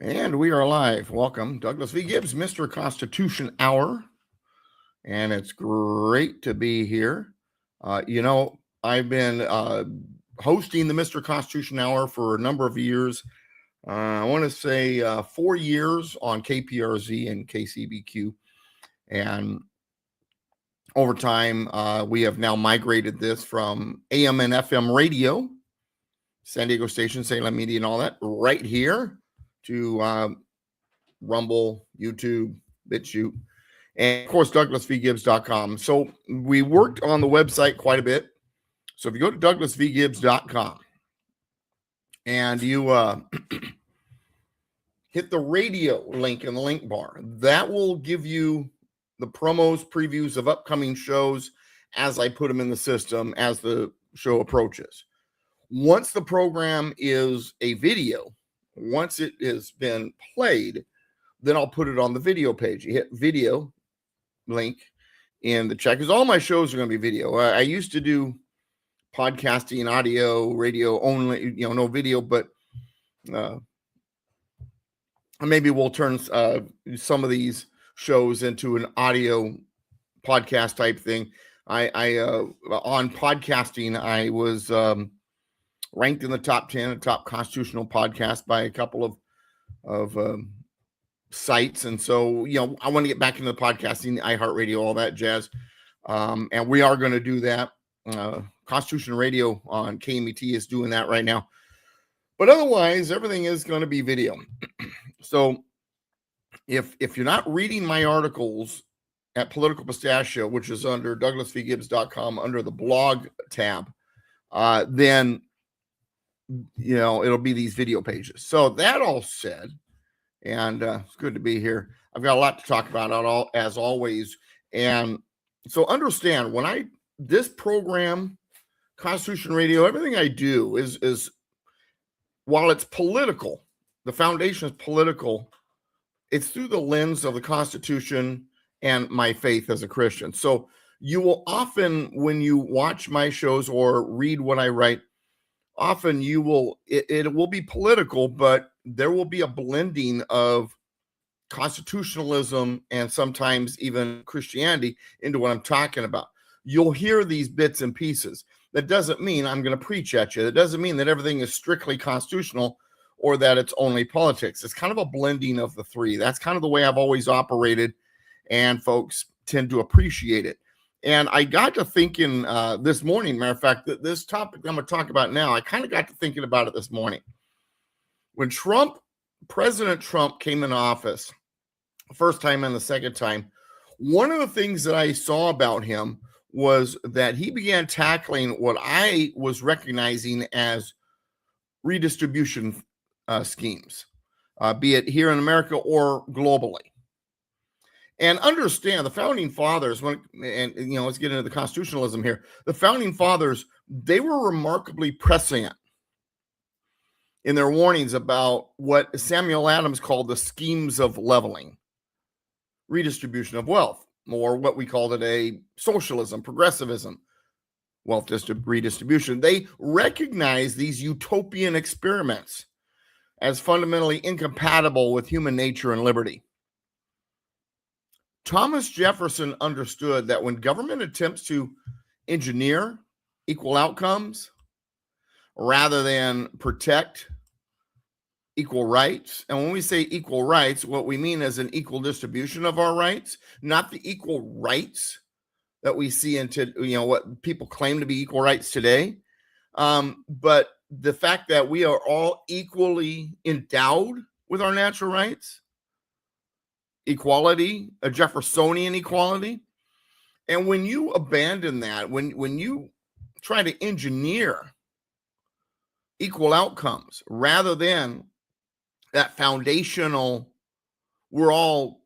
And we are live. Welcome, Douglas V. Gibbs, Mr. Constitution Hour. And it's great to be here. I've been hosting the Mr. Constitution Hour for a number of years. I want to say 4 years on KPRZ and KCBQ. And over time, we have now migrated this from AM and FM radio, San Diego station, Salem Media, and all that, right here to Rumble, YouTube, BitChute, and of course, DouglasVGibbs.com. So we worked on the website quite a bit. So if you go to DouglasVGibbs.com and you hit the radio link in the link bar, that will give you the promos, previews of upcoming shows as I put them in the system as the show approaches. Once the program is a video, once it has been played, then I'll put it on the video page. You hit video link in the chat because all my shows are going to be video. I used to do podcasting, audio, radio only, no video, but maybe we'll turn some of these shows into an audio podcast type thing. I on podcasting, I was ranked in the top 10, a top constitutional podcast by a couple of sites. And so, I want to get back into the podcasting, iHeartRadio, all that jazz. And we are going to do that. Constitution Radio on KMET is doing that right now. But otherwise, everything is going to be video. So if you're not reading my articles at Political Pistachio, which is under DouglasVGibbs.com under the blog tab, then it'll be these video pages. So that all said, and it's good to be here. I've got a lot to talk about as always. And so understand this program, Constitution Radio, everything I do is while it's political, the foundation is political, it's through the lens of the Constitution and my faith as a Christian. So you will often, when you watch my shows or read what I write, often it will be political, but there will be a blending of constitutionalism and sometimes even Christianity into what I'm talking about. You'll hear these bits and pieces. That doesn't mean I'm going to preach at you. That doesn't mean that everything is strictly constitutional or that it's only politics. It's kind of a blending of the three. That's kind of the way I've always operated, and folks tend to appreciate it. And I got to thinking this morning, matter of fact, that this topic I'm going to talk about now, I kind of got to thinking about it this morning. When President Trump came in office, first time and the second time, one of the things that I saw about him was that he began tackling what I was recognizing as redistribution schemes, be it here in America or globally. And understand the founding fathers, let's get into the constitutionalism here. The founding fathers, they were remarkably prescient in their warnings about what Samuel Adams called the schemes of leveling, redistribution of wealth, or what we call today socialism, progressivism, wealth redistribution. They recognize these utopian experiments as fundamentally incompatible with human nature and liberty. Thomas Jefferson understood that when government attempts to engineer equal outcomes rather than protect equal rights, and when we say equal rights, what we mean is an equal distribution of our rights, not the equal rights that we see into what people claim to be equal rights today, but the fact that we are all equally endowed with our natural rights. Equality, a Jeffersonian equality. And when you abandon that, when you try to engineer equal outcomes rather than that foundational, we're all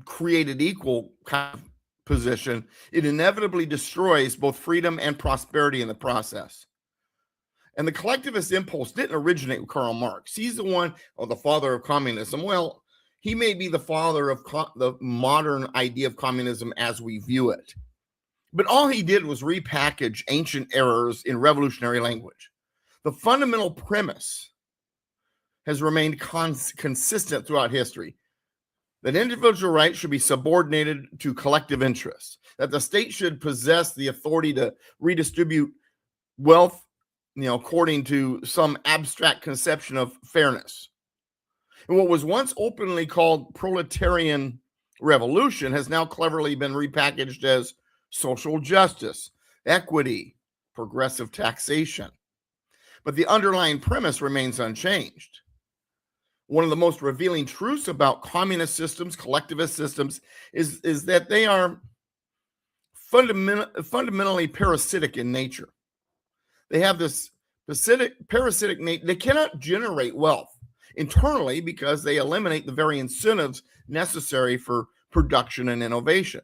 created equal kind of position, it inevitably destroys both freedom and prosperity in the process. And the collectivist impulse didn't originate with Karl Marx. He's the one, the father of communism. Well, he may be the father of the modern idea of communism as we view it. But all he did was repackage ancient errors in revolutionary language. The fundamental premise has remained consistent throughout history. That individual rights should be subordinated to collective interests, that the state should possess the authority to redistribute wealth, according to some abstract conception of fairness. And what was once openly called proletarian revolution has now cleverly been repackaged as social justice, equity, progressive taxation. But the underlying premise remains unchanged. One of the most revealing truths about communist systems, collectivist systems, is that they are fundamentally parasitic in nature. They have this parasitic nature. They cannot generate wealth internally because they eliminate the very incentives necessary for production and innovation.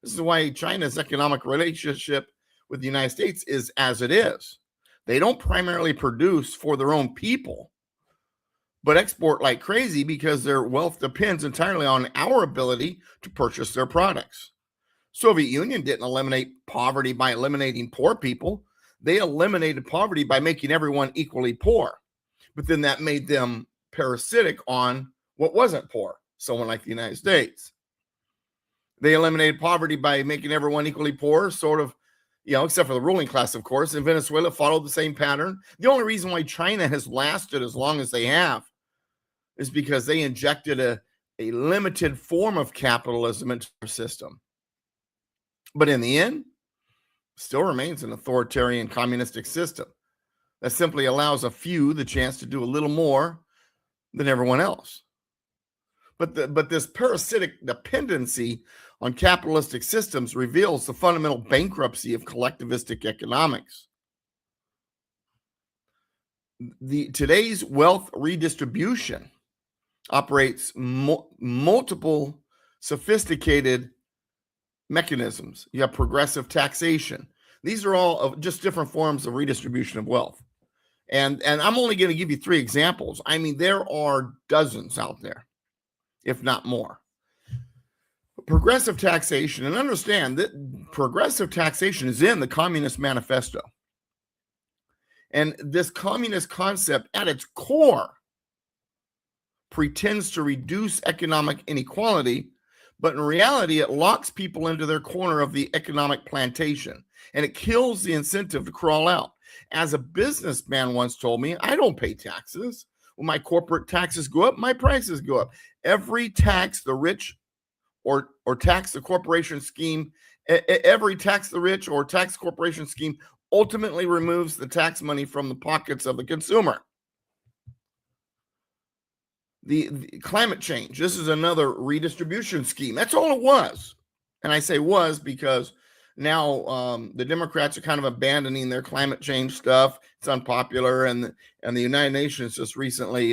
This is why China's economic relationship with the United States is as it is. They don't primarily produce for their own people, but export like crazy because their wealth depends entirely on our ability to purchase their products. Soviet Union didn't eliminate poverty by eliminating poor people. They eliminated poverty by making everyone equally poor. But then that made them parasitic on what wasn't poor, someone like the United States. They eliminated poverty by making everyone equally poor, sort of, except for the ruling class, of course. And Venezuela followed the same pattern. The only reason why China has lasted as long as they have is because they injected a limited form of capitalism into their system. But in the end, still remains an authoritarian communistic system that simply allows a few the chance to do a little more than everyone else. But this parasitic dependency on capitalistic systems reveals the fundamental bankruptcy of collectivistic economics. Today's wealth redistribution operates multiple sophisticated mechanisms. You have progressive taxation. These are all just different forms of redistribution of wealth. And I'm only going to give you 3 examples. I mean, there are dozens out there, if not more. Progressive taxation, and understand that progressive taxation is in the Communist Manifesto. And this communist concept at its core pretends to reduce economic inequality, but in reality, it locks people into their corner of the economic plantation, and it kills the incentive to crawl out. As a businessman once told me, I don't pay taxes. When my corporate taxes go up, my prices go up. Every tax the rich or tax the corporation scheme, every tax the rich or tax corporation scheme ultimately removes the tax money from the pockets of the consumer. The climate change, this is another redistribution scheme. That's all it was. And I say was because now the Democrats are kind of abandoning their climate change stuff. It's unpopular. And the United Nations just recently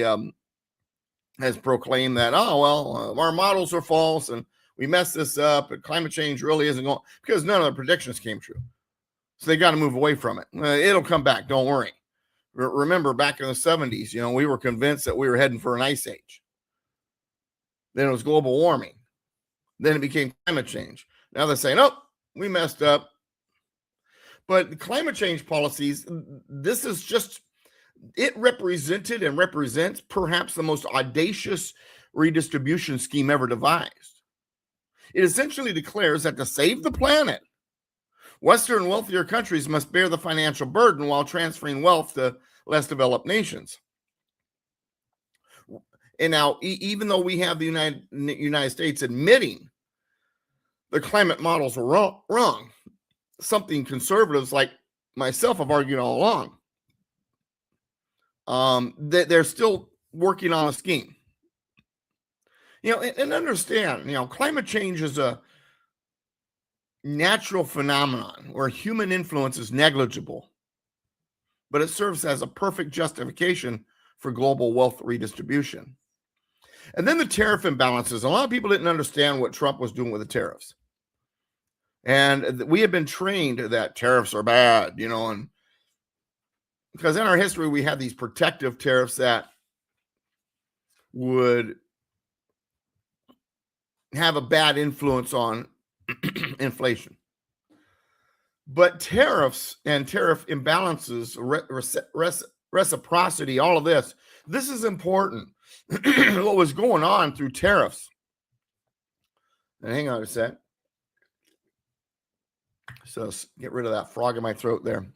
has proclaimed that, our models are false and we messed this up. And climate change really isn't going, because none of the predictions came true. So they got to move away from it. It'll come back. Don't worry. Remember back in the 70s, we were convinced that we were heading for an ice age. Then it was global warming. Then it became climate change. Now they're saying, we messed up. But climate change policies, this is just, it represented and represents perhaps the most audacious redistribution scheme ever devised. It essentially declares that to save the planet, Western wealthier countries must bear the financial burden while transferring wealth to less developed nations. And now, even though we have the United States admitting the climate models are wrong, something conservatives like myself have argued all along, that they're still working on a scheme. And understand, climate change is a natural phenomenon where human influence is negligible, but it serves as a perfect justification for global wealth redistribution. And then the tariff imbalances. A lot of people didn't understand what Trump was doing with the tariffs. And we have been trained that tariffs are bad, and because in our history, we had these protective tariffs that would have a bad influence on inflation. But tariffs and tariff imbalances reciprocity, all of this. This is important. What was going on through tariffs. And hang on a sec. So get rid of that frog in my throat there.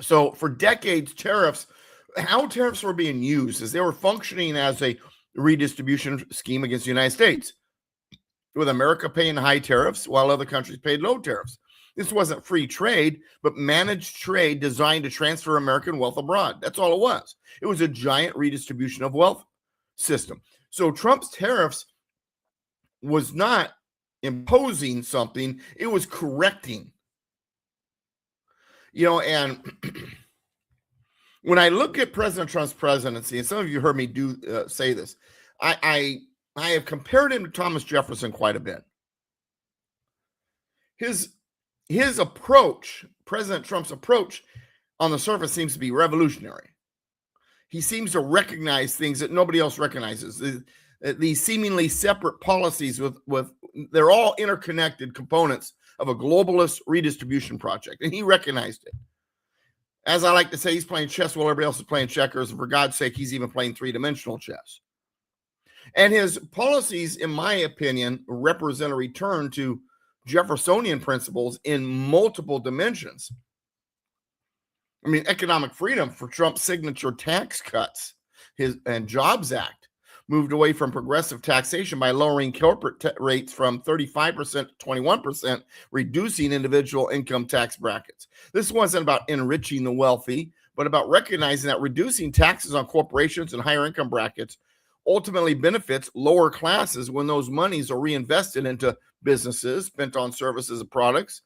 So for decades, how tariffs were being used is they were functioning as a redistribution scheme against the United States, with America paying high tariffs while other countries paid low tariffs. This wasn't free trade, but managed trade designed to transfer American wealth abroad. That's all it was. It was a giant redistribution of wealth system. So Trump's tariffs was not imposing something, it was correcting. And when I look at President Trump's presidency, and some of you heard me say this, I have compared him to Thomas Jefferson quite a bit. His approach, President Trump's approach, on the surface seems to be revolutionary. He seems to recognize things that nobody else recognizes. These seemingly separate policies they're all interconnected components of a globalist redistribution project, and he recognized it. As I like to say, he's playing chess while everybody else is playing checkers, and for God's sake, he's even playing three-dimensional chess. And his policies, in my opinion, represent a return to Jeffersonian principles in multiple dimensions. I mean, economic freedom for Trump's signature tax cuts, and Jobs Act, moved away from progressive taxation by lowering corporate rates from 35% to 21%, reducing individual income tax brackets. This wasn't about enriching the wealthy, but about recognizing that reducing taxes on corporations and higher income brackets ultimately benefits lower classes when those monies are reinvested into businesses spent on services and products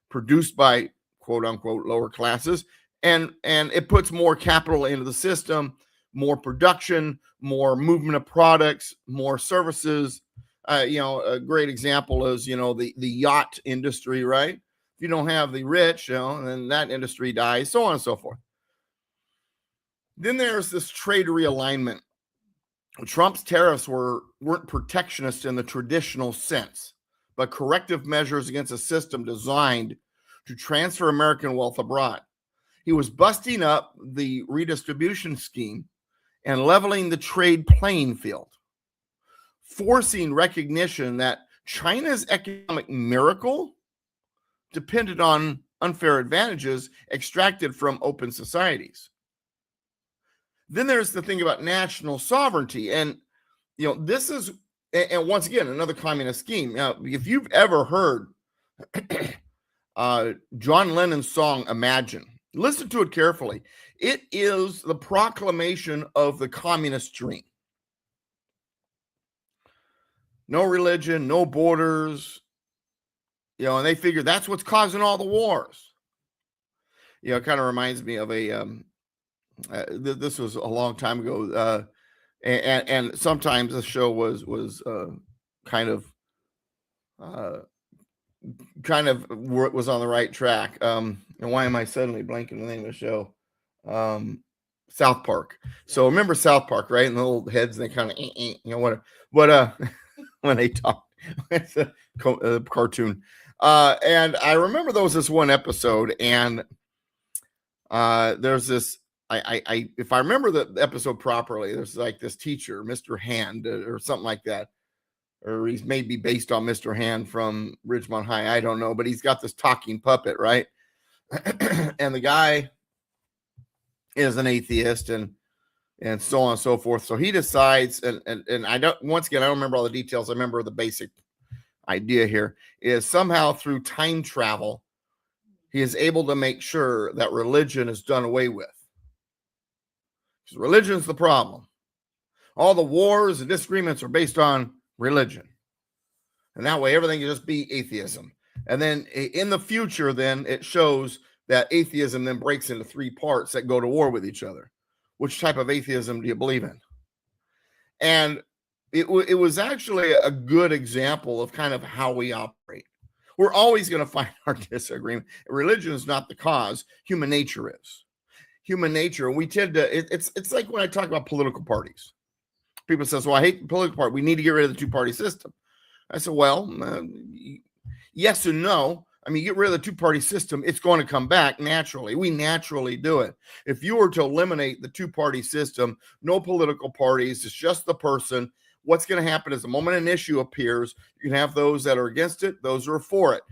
produced by quote unquote lower classes, and it puts more capital into the system, more production, more movement of products, more services. A great example is the yacht industry, right? If you don't have the rich, then that industry dies, so on and so forth. Then there's this trade realignment. Trump's tariffs weren't protectionist in the traditional sense, but corrective measures against a system designed to transfer American wealth abroad. He was busting up the redistribution scheme and leveling the trade playing field, forcing recognition that China's economic miracle depended on unfair advantages extracted from open societies. Then there's the thing about national sovereignty. And, this is, and once again, another communist scheme. Now, if you've ever heard John Lennon's song, Imagine, listen to it carefully. It is the proclamation of the communist dream. No religion, no borders, and they figure that's what's causing all the wars. It kind of reminds me of this was a long time ago, and sometimes the show was kind of was on the right track. And why am I suddenly blanking the name of the show? South Park. So remember South Park, right? And the little heads, and they kind of, when they talk, it's a cartoon. And I remember there was this one episode, and there's this. If I remember the episode properly, there's like this teacher, Mr. Hand, or something like that, or he's maybe based on Mr. Hand from Ridgemont High. I don't know, but he's got this talking puppet, right? And the guy is an atheist, and so on and so forth. So he decides, and I don't. Once again, I don't remember all the details. I remember the basic idea here is somehow through time travel, he is able to make sure that religion is done away with. Because religion is the problem. All the wars and disagreements are based on religion. And that way everything can just be atheism. And then in the future, then it shows that atheism then breaks into three parts that go to war with each other. Which type of atheism do you believe in? And it was actually a good example of kind of how we operate. We're always going to find our disagreement. Religion is not the cause. Human nature is. Human nature. We tend to, it's like when I talk about political parties. People say, well, I hate the political party. We need to get rid of the two-party system. I said, well, yes and no. I mean, get rid of the two-party system, it's going to come back naturally. We naturally do it. If you were to eliminate the two-party system, no political parties, it's just the person, what's going to happen is the moment an issue appears, you can have those that are against it, those who are for it.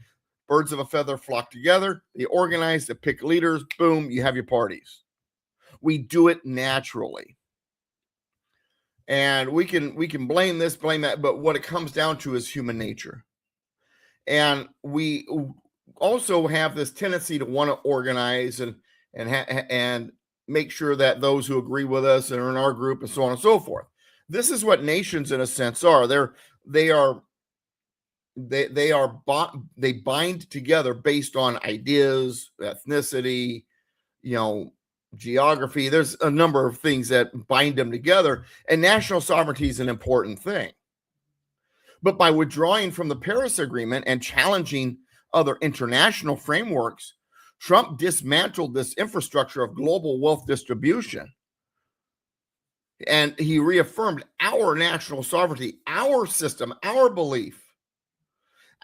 Birds of a feather flock together, they organize, they pick leaders, boom, you have your parties. We do it naturally. And we can blame this, blame that, but what it comes down to is human nature. And we also have this tendency to want to organize and make sure that those who agree with us and are in our group and so on and so forth. This is what nations, in a sense, are. They bind together based on ideas, ethnicity, geography. There's a number of things that bind them together, and national sovereignty is an important thing. But by withdrawing from the Paris Agreement and challenging other international frameworks, Trump dismantled this infrastructure of global wealth distribution. And he reaffirmed our national sovereignty, our system, our belief,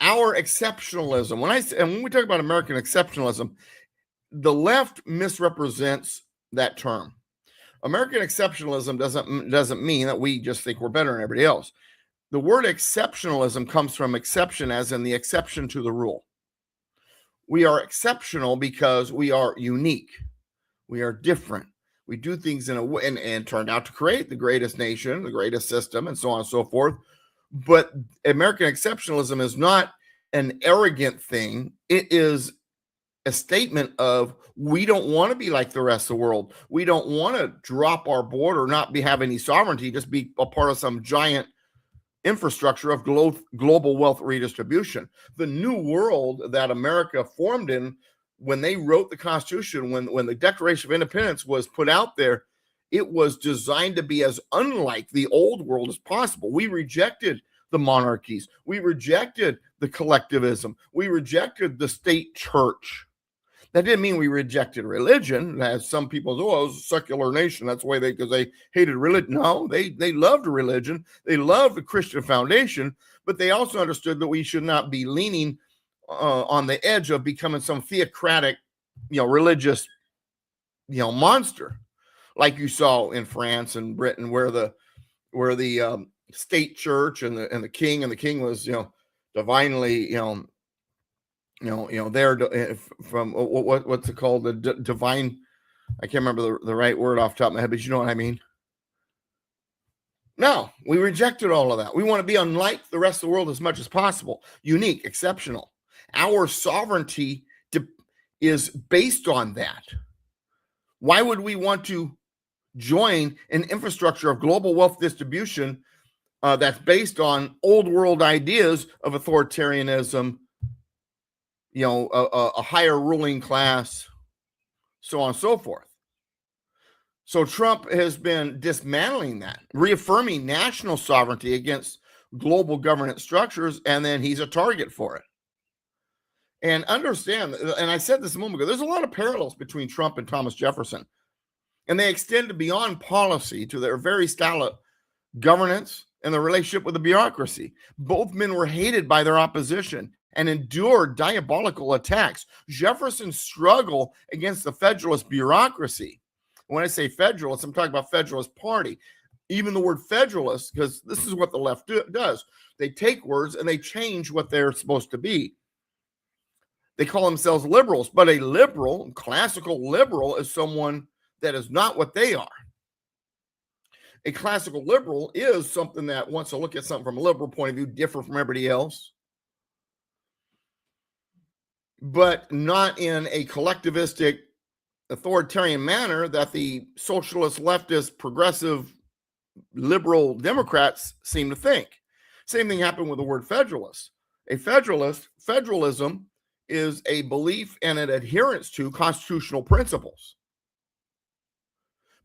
our exceptionalism. When we talk about American exceptionalism, the left misrepresents that term. American exceptionalism doesn't mean that we just think we're better than everybody else. The word exceptionalism comes from exception, as in the exception to the rule. We are exceptional because we are unique. We are different. We do things in a way and turned out to create the greatest nation, the greatest system, and so on and so forth. But American exceptionalism is not an arrogant thing. It is a statement of we don't want to be like the rest of the world. We don't want to drop our border, not have any sovereignty, just be a part of some giant infrastructure of global wealth redistribution. The new world that America formed in when they wrote the Constitution, when the Declaration of Independence was put out there, it was designed to be as unlike the old world as possible. We rejected the monarchies. We rejected the collectivism. We rejected the state church. That didn't mean we rejected religion, as some people say, oh, it was a secular nation. That's why because they hated religion. No, they loved religion. They loved the Christian foundation, but they also understood that we should not be leaning on the edge of becoming some theocratic, religious, monster, like you saw in France and Britain, where the state church and the king was, divinely, there from what's it called? The divine, I can't remember the right word off the top of my head, but you know what I mean? No, we rejected all of that. We want to be unlike the rest of the world as much as possible, unique, exceptional. Our sovereignty is based on that. Why would we want to join an infrastructure of global wealth distribution that's based on old world ideas of authoritarianism, a higher ruling class, so on and so forth? So Trump has been dismantling that, reaffirming national sovereignty against global governance structures, and then he's a target for it. And understand, and I said this a moment ago, there's a lot of parallels between Trump and Thomas Jefferson, and they extend beyond policy to their very style of governance and the relationship with the bureaucracy. Both men were hated by their opposition and endured diabolical attacks. Jefferson's struggle against the Federalist bureaucracy. When I say Federalist, I'm talking about Federalist Party. Even the word Federalist, because this is what the left does. They take words and they change what they're supposed to be. They call themselves liberals, but a liberal, classical liberal, is someone that is not what they are. A classical liberal is something that wants to look at something from a liberal point of view, different from everybody else, but not in a collectivistic, authoritarian manner that the socialist, leftist, progressive, liberal Democrats seem to think. Same thing happened with the word federalist. A federalist, federalism is a belief and an adherence to constitutional principles.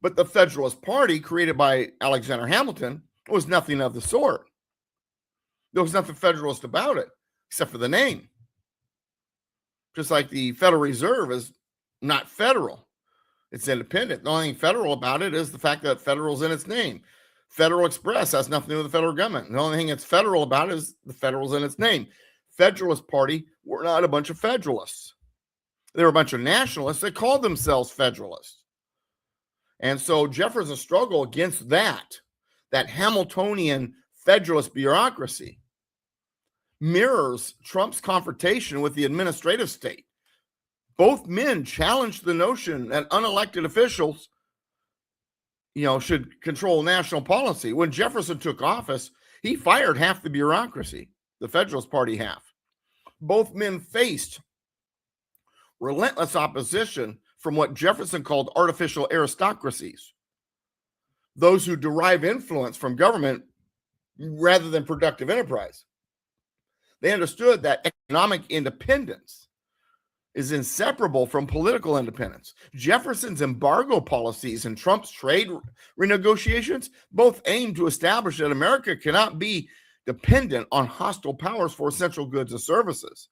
But the Federalist Party, created by Alexander Hamilton, was nothing of the sort. There was nothing federalist about it, except for the name. Just like the Federal Reserve is not federal. It's independent. The only thing federal about it is the fact that federal is in its name. Federal Express has nothing to do with the federal government. The only thing that's federal about it is the federal's in its name. Federalist Party were not a bunch of Federalists. They were a bunch of nationalists that called themselves Federalists. And so Jefferson's struggle against that Hamiltonian Federalist bureaucracy, mirrors Trump's confrontation with the administrative state. Both men challenged the notion that unelected officials, should control national policy. When Jefferson took office, he fired half the bureaucracy, the Federalist Party half. Both men faced relentless opposition from what Jefferson called artificial aristocracies, those who derive influence from government rather than productive enterprise. They understood that economic independence is inseparable from political independence. Jefferson's embargo policies and Trump's trade renegotiations both aim to establish that America cannot be dependent on hostile powers for essential goods and services.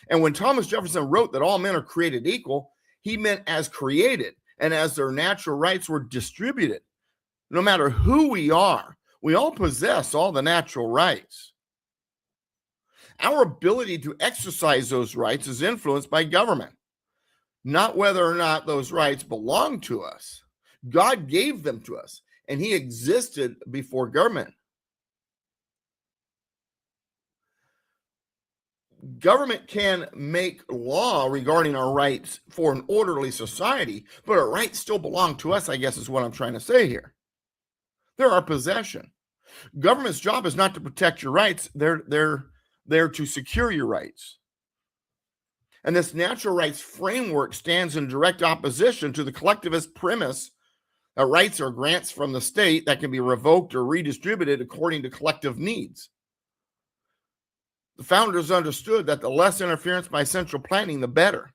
And when Thomas Jefferson wrote that all men are created equal, he meant as created and as their natural rights were distributed. No matter who we are, we all possess all the natural rights. Our ability to exercise those rights is influenced by government, not whether or not those rights belong to us. God gave them to us, and he existed before government. Government can make law regarding our rights for an orderly society, but our rights still belong to us, I guess is what I'm trying to say here. They're our possession. Government's job is not to protect your rights. They're there to secure your rights. And this natural rights framework stands in direct opposition to the collectivist premise that rights are grants from the state that can be revoked or redistributed according to collective needs. The founders understood that the less interference by central planning, the better.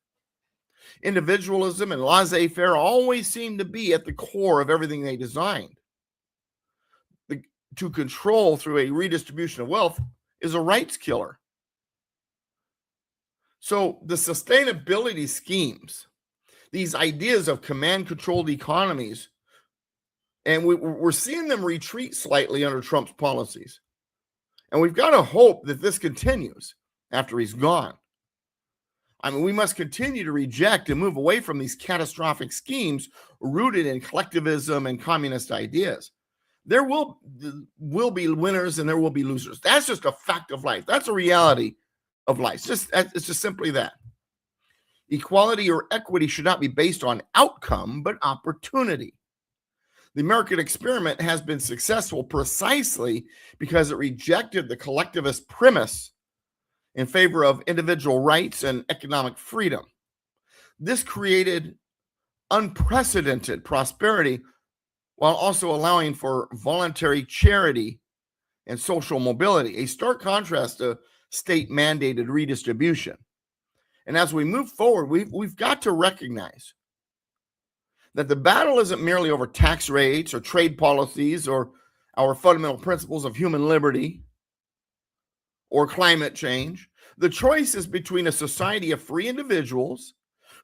Individualism and laissez-faire always seemed to be at the core of everything they designed. To control through a redistribution of wealth is a rights killer. So the sustainability schemes, these ideas of command-controlled economies, and we're seeing them retreat slightly under Trump's policies. And we've got to hope that this continues after he's gone. I mean, we must continue to reject and move away from these catastrophic schemes rooted in collectivism and communist ideas. There will be winners and there will be losers. That's just a fact of life. That's a reality of life. It's just simply that. Equality or equity should not be based on outcome, but opportunity. The American experiment has been successful precisely because it rejected the collectivist premise in favor of individual rights and economic freedom. This created unprecedented prosperity while also allowing for voluntary charity and social mobility, a stark contrast to state-mandated redistribution. And as we move forward, we've got to recognize that the battle isn't merely over tax rates or trade policies or our fundamental principles of human liberty or climate change. The choice is between a society of free individuals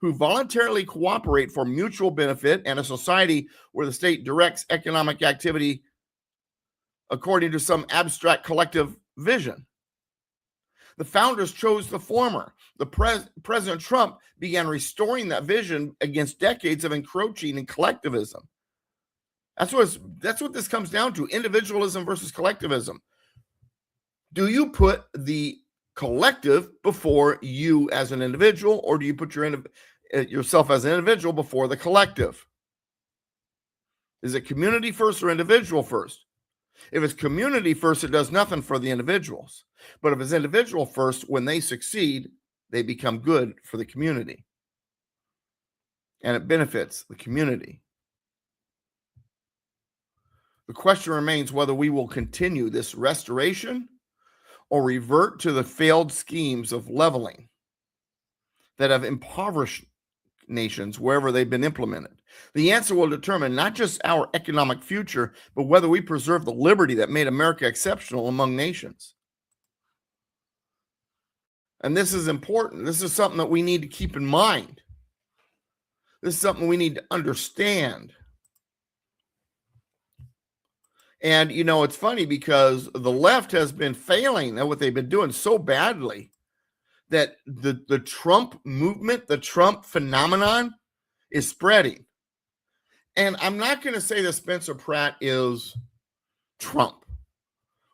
who voluntarily cooperate for mutual benefit and a society where the state directs economic activity according to some abstract collective vision. The founders chose the former. President Trump began restoring that vision against decades of encroaching and collectivism. That's what this comes down to, individualism versus collectivism. Do you put the collective before you as an individual, or do you put yourself as an individual before the collective? Is it community first or individual first? If it's community first, it does nothing for the individuals. But if it's individual first, when they succeed, they become good for the community. And it benefits the community. The question remains whether we will continue this restoration or revert to the failed schemes of leveling that have impoverished nations wherever they've been implemented. The answer will determine not just our economic future, but whether we preserve the liberty that made America exceptional among nations. And this is important. This is something that we need to keep in mind. This is something we need to understand. And, it's funny because the left has been failing at what they've been doing so badly that the Trump movement, the Trump phenomenon is spreading. And I'm not going to say that Spencer Pratt is Trump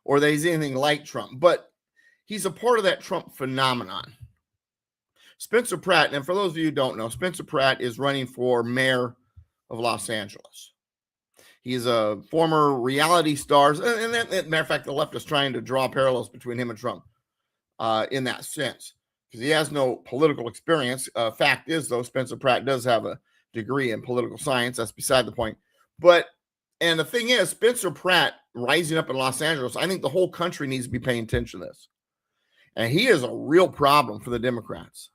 or that he's anything like Trump, but he's a part of that Trump phenomenon. Spencer Pratt, and for those of you who don't know, Spencer Pratt is running for mayor of Los Angeles. He's a former reality star. And as a matter of fact, the left is trying to draw parallels between him and Trump in that sense, because he has no political experience. Fact is, though, Spencer Pratt does have a degree in political science. That's beside the point. And the thing is, Spencer Pratt rising up in Los Angeles, I think the whole country needs to be paying attention to this. And he is a real problem for the Democrats.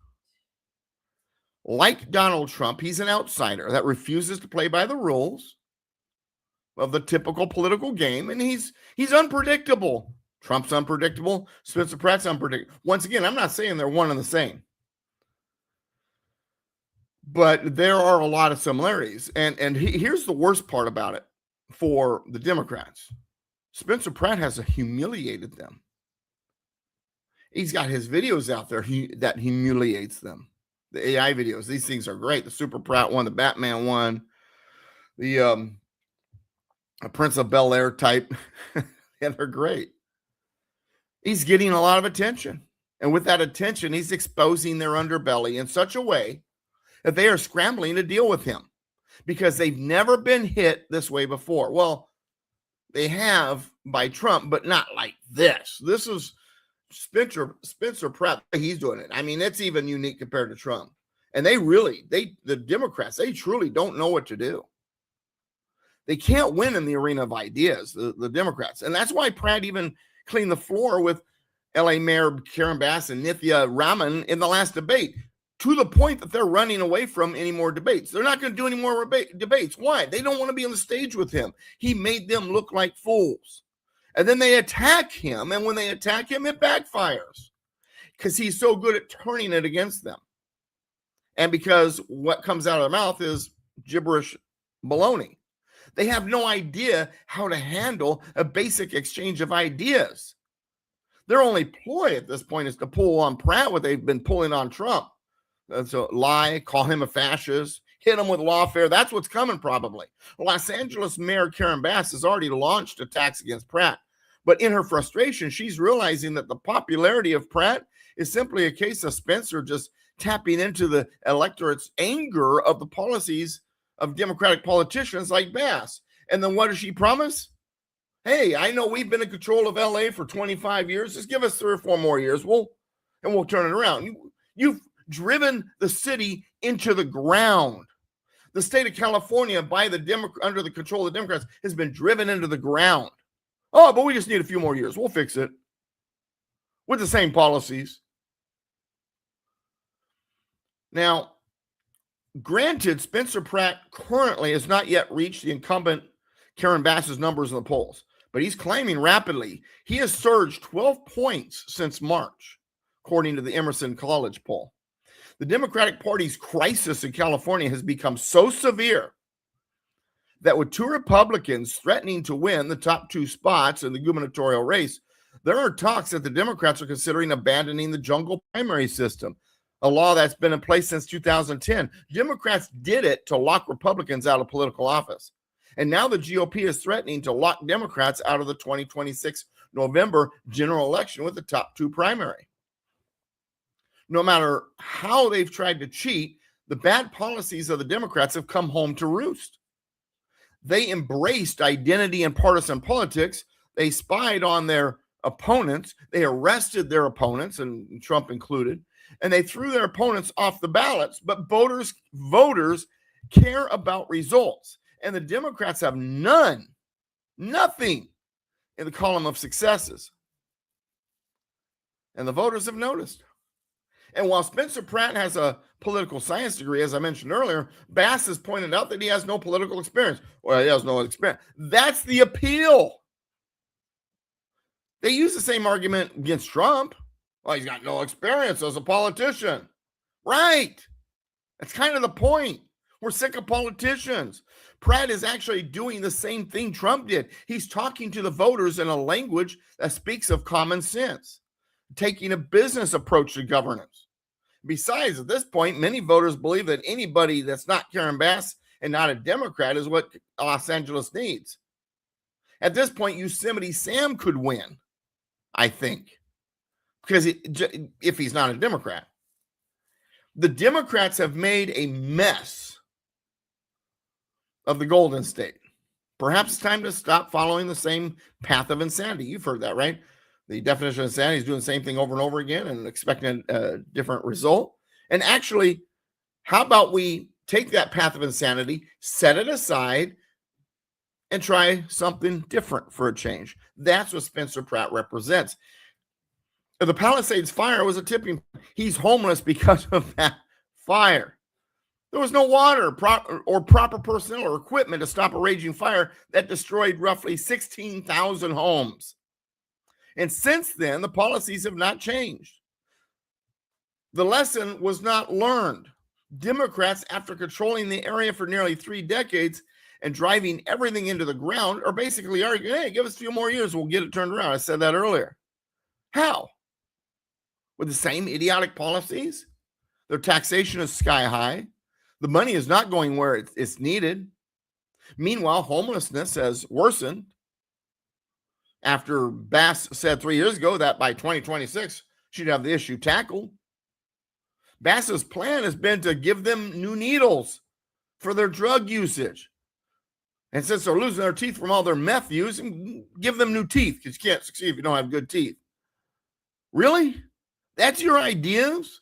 Like Donald Trump, he's an outsider that refuses to play by the rules of the typical political game, and he's unpredictable. Trump's unpredictable. Spencer Pratt's unpredictable. Once again, I'm not saying they're one and the same, but there are a lot of similarities. And here's the worst part about it for the Democrats. Spencer Pratt has humiliated them. He's got his videos out there that humiliates them. The AI videos, these things are great. The Super Pratt one, the Batman one, the Prince of Bel-Air type, and they're great. He's getting a lot of attention. And with that attention, he's exposing their underbelly in such a way that they are scrambling to deal with him because they've never been hit this way before. Well, they have by Trump, but not like this. This is Spencer Pratt. He's doing it. I mean, it's even unique compared to Trump. And the Democrats, they truly don't know what to do. They can't win in the arena of ideas, the Democrats. And that's why Pratt even cleaned the floor with LA Mayor Karen Bass and Nithya Raman in the last debate, to the point that they're running away from any more debates. They're not going to do any more debates. Why? They don't want to be on the stage with him. He made them look like fools. And then they attack him. And when they attack him, it backfires because he's so good at turning it against them. And because what comes out of their mouth is gibberish baloney. They have no idea how to handle a basic exchange of ideas. Their only ploy at this point is to pull on Pratt what they've been pulling on Trump. So lie, call him a fascist, hit him with lawfare. That's what's coming probably. Los Angeles Mayor Karen Bass has already launched attacks against Pratt. But in her frustration, she's realizing that the popularity of Pratt is simply a case of Spencer just tapping into the electorate's anger of the policies of Democratic politicians like Bass. And then what does she promise? Hey, I know we've been in control of LA for 25 years. Just give us 3 or 4 more years. We'll turn it around. You've driven the city into the ground. The state of California, under the control of the Democrats, has been driven into the ground. Oh, but we just need a few more years. We'll fix it with the same policies. Now, granted, Spencer Pratt currently has not yet reached the incumbent Karen Bass's numbers in the polls, but he's climbing rapidly. He has surged 12 points since March, according to the Emerson College poll. The Democratic Party's crisis in California has become so severe that with 2 Republicans threatening to win the top 2 spots in the gubernatorial race, there are talks that the Democrats are considering abandoning the jungle primary system, a law that's been in place since 2010. Democrats did it to lock Republicans out of political office. And now the GOP is threatening to lock Democrats out of the 2026 November general election with the top 2 primary. No matter how they've tried to cheat, the bad policies of the Democrats have come home to roost. They embraced identity and partisan politics. They spied on their opponents. They arrested their opponents, and Trump included, and they threw their opponents off the ballots. But voters care about results. And the Democrats have nothing in the column of successes. And the voters have noticed. And while Spencer Pratt has a political science degree, as I mentioned earlier, Bass has pointed out that he has no political experience. Well, he has no experience. That's the appeal. They use the same argument against Trump. Well, he's got no experience as a politician. Right. That's kind of the point. We're sick of politicians. Pratt is actually doing the same thing Trump did. He's talking to the voters in a language that speaks of common sense, taking a business approach to governance. Besides, at this point, many voters believe that anybody that's not Karen Bass and not a Democrat is what Los Angeles needs. At this point, Yosemite Sam could win, I think, because if he's not a Democrat. The Democrats have made a mess of the Golden State. Perhaps it's time to stop following the same path of insanity. You've heard that, right? The definition of insanity is doing the same thing over and over again and expecting a different result. And actually, how about we take that path of insanity, set it aside, and try something different for a change? That's what Spencer Pratt represents. The Palisades fire was a tipping point. He's homeless because of that fire. There was no water or proper personnel or equipment to stop a raging fire that destroyed roughly 16,000 homes. And since then, the policies have not changed. The lesson was not learned. Democrats, after controlling the area for nearly 3 decades and driving everything into the ground, are basically arguing, hey, give us a few more years, we'll get it turned around. I said that earlier. How? With the same idiotic policies? Their taxation is sky high. The money is not going where it's needed. Meanwhile, homelessness has worsened. After Bass said 3 years ago that by 2026, she'd have the issue tackled. Bass's plan has been to give them new needles for their drug usage. And since they're losing their teeth from all their meth use, give them new teeth, because you can't succeed if you don't have good teeth. Really? That's your ideas?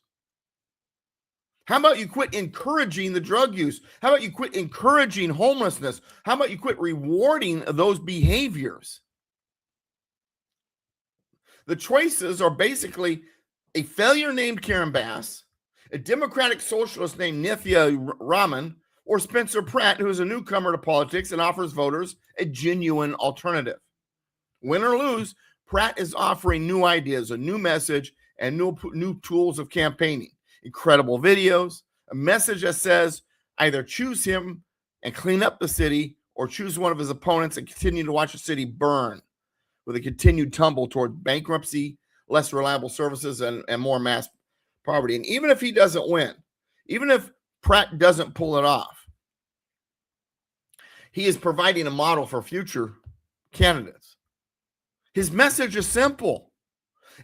How about you quit encouraging the drug use? How about you quit encouraging homelessness? How about you quit rewarding those behaviors? The choices are basically a failure named Karen Bass, a Democratic socialist named Nithya Raman, or Spencer Pratt, who is a newcomer to politics and offers voters a genuine alternative. Win or lose, Pratt is offering new ideas, a new message, and new tools of campaigning. Incredible videos, a message that says either choose him and clean up the city, or choose one of his opponents and continue to watch the city burn, with a continued tumble toward bankruptcy, less reliable services, and more mass poverty. And even if he doesn't win, even if Pratt doesn't pull it off, he is providing a model for future candidates. His message is simple.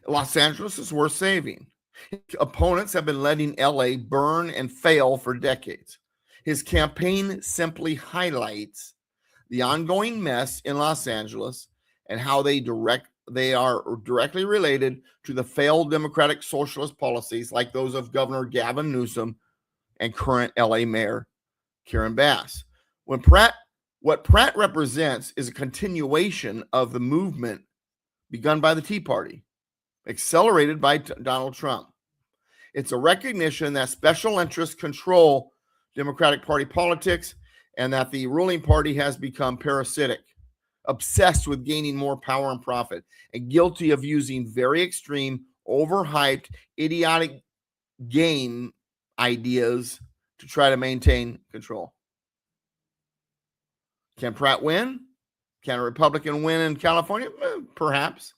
Los Angeles is worth saving. His opponents have been letting LA burn and fail for decades. His campaign simply highlights the ongoing mess in Los Angeles and how they are directly related to the failed Democratic socialist policies like those of Governor Gavin Newsom and current LA Mayor Karen Bass. What Pratt represents is a continuation of the movement begun by the Tea Party, accelerated by Donald Trump. It's a recognition that special interests control Democratic Party politics and that the ruling party has become parasitic, obsessed with gaining more power and profit, and guilty of using very extreme, overhyped, idiotic game ideas to try to maintain control. Can Pratt win? Can a Republican win in California? Perhaps.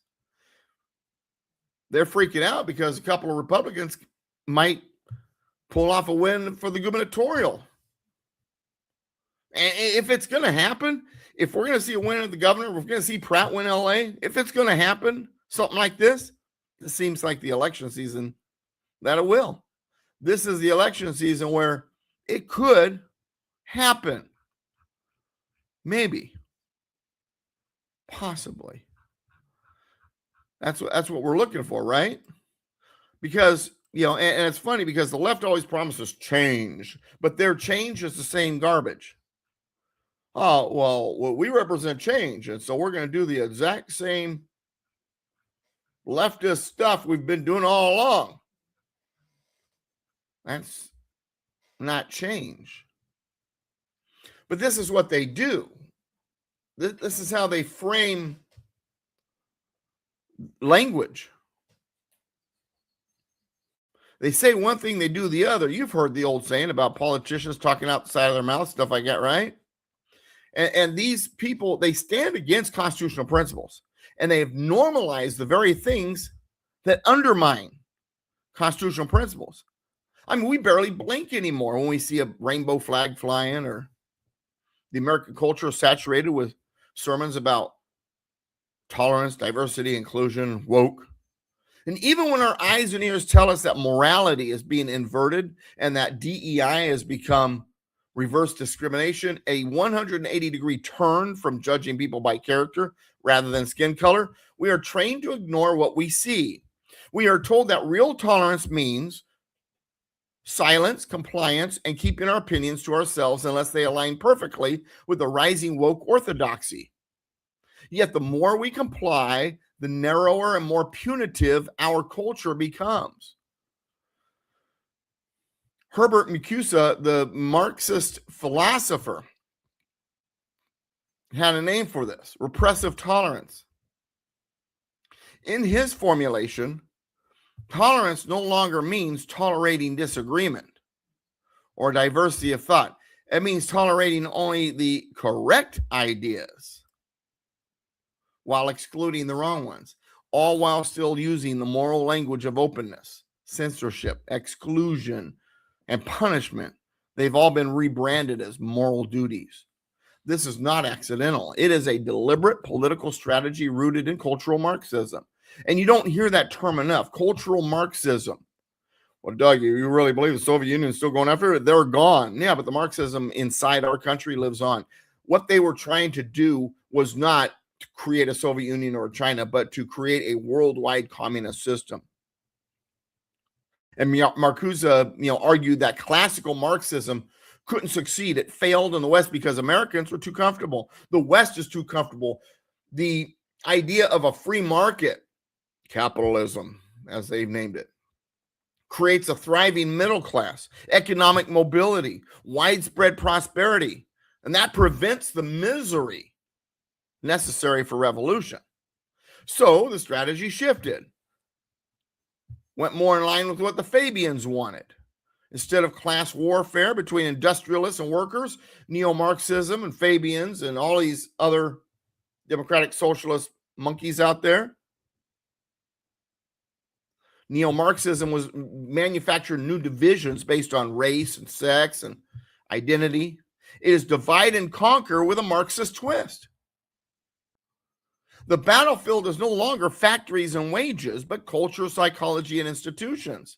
They're freaking out because a couple of Republicans might pull off a win for the gubernatorial. And if it's going to happen, if we're going to see a win of the governor, we're going to see Pratt win LA. If it's going to happen, something like this, it seems like the election season that it will. This is the election season where it could happen. Maybe. Possibly. That's what we're looking for, right? Because, and it's funny because the left always promises change, but their change is the same garbage. Oh, well, we represent change, and so we're going to do the exact same leftist stuff we've been doing all along. That's not change. But this is what they do. This is how they frame language. They say one thing, they do the other. You've heard the old saying about politicians talking out the side of their mouth, stuff like that, right? And these people, they stand against constitutional principles, and they have normalized the very things that undermine constitutional principles. I mean, we barely blink anymore when we see a rainbow flag flying, or the American culture is saturated with sermons about tolerance, diversity, inclusion, woke. And even when our eyes and ears tell us that morality is being inverted and that DEI has become reverse discrimination, a 180-degree turn from judging people by character rather than skin color, we are trained to ignore what we see. We are told that real tolerance means silence, compliance, and keeping our opinions to ourselves unless they align perfectly with the rising woke orthodoxy. Yet the more we comply, the narrower and more punitive our culture becomes. Herbert Marcuse, the Marxist philosopher, had a name for this: repressive tolerance. In his formulation, tolerance no longer means tolerating disagreement or diversity of thought. It means tolerating only the correct ideas while excluding the wrong ones, all while still using the moral language of openness, censorship, exclusion, and punishment. They've all been rebranded as moral duties. This is not accidental. It is a deliberate political strategy rooted in cultural Marxism. And you don't hear that term enough, cultural Marxism. Well, Doug, you really believe the Soviet Union is still going after it? They're gone. Yeah, but the Marxism inside our country lives on. What they were trying to do was not to create a Soviet Union or China, but to create a worldwide communist system. And Marcuse, argued that classical Marxism couldn't succeed. It failed in the West because Americans were too comfortable. The West is too comfortable. The idea of a free market, capitalism, as they've named it, creates a thriving middle class, economic mobility, widespread prosperity, and that prevents the misery necessary for revolution. So the strategy shifted, went more in line with what the Fabians wanted. Instead of class warfare between industrialists and workers, neo-Marxism and Fabians and all these other democratic socialist monkeys out there, neo-Marxism was manufacturing new divisions based on race and sex and identity. It is divide and conquer with a Marxist twist. The battlefield is no longer factories and wages, but culture, psychology, and institutions.